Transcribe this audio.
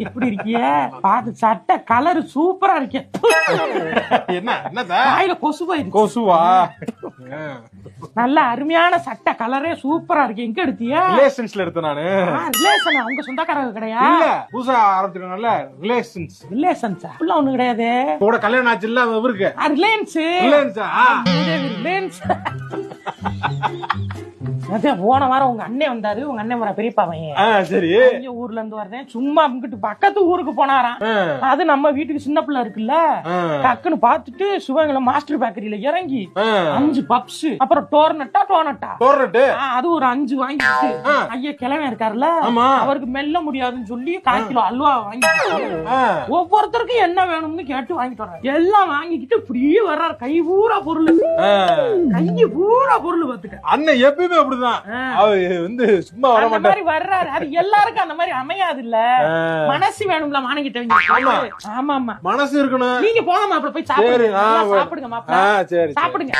எப்படி இருக்கிய பாத்து சட்டை கலர் சூப்பரா இருக்க. என்ன கொசு போயிருக்கு. கொசுவா? நல்ல அருமையான சட்டை கலரே சூப்பரா இருக்கு. எங்க எடுத்தியா? ரிலேஷன்ஸ்ல எடுத்த நானு. ரிலேஷன் அவங்க சொந்தக்காரங்க கிடையாது. இல்ல புதுசா ஆரம்பிச்சிருக்கோம்ல ரிலேஷன்ஸ். ரிலேஷன்ஸா? அப்படிலாம் ஒண்ணு கிடையாது. கூட கல்யாணம் ஆச்சு இல்ல அவருக்கு. ரிலேஷன்ஸ். ரிலேஷன்ஸா? ரிலேஷன்ஸ். போன வாரம் உங்க அண்ணன் வந்தாரு. உங்க அண்ணன் வர பெரியப்பா பையன். சரி. ஊர்ல இருந்து வரேன் சும்மா இங்கிட்டு பக்கத்து ஊருக்கு போனாராம். அது நம்ம வீட்டுக்கு சின்ன பிள்ளை இருக்குல்ல, டக்குன்னு பாத்துட்டு சிவகங்கை மாஸ்டர் பேக்கரியில இறங்கி 5 பப்ஸ் அப்புறம் டோர்னட்டா அது ஒரு 5 வாங்கிட்டு ஐயா கிழமை இருக்காருல்ல அவருக்கு மெல்ல முடியாதுன்னு சொல்லி 1/4 கிலோ அல்வா வாங்கிட்டு ஒவ்வொருத்தருக்கும் என்ன வேணும்னு கேட்டு வாங்கிட்டு வர்றாரு. எல்லாம் வாங்கிக்கிட்டு இப்படியே வர்றாரு. கை பூரா பொருள் பாத்துக்க. அண்ணன் எப்பயுமே அப்படிதான். சும்மா வர மாட்டாரு வர்றாரு. அது எல்லாருக்கும் அந்த மாதிரி அமையாது இல்ல. மனசு வேணும்ல மானங்கிட்ட. ஆமா ஆமா மனசு இருக்கணும். நீங்க போங்க மாப்பிள்ள போய் சாப்பிடுங்க. சாப்பிடுங்க மாப்பிள்ள சாப்பிடுங்க.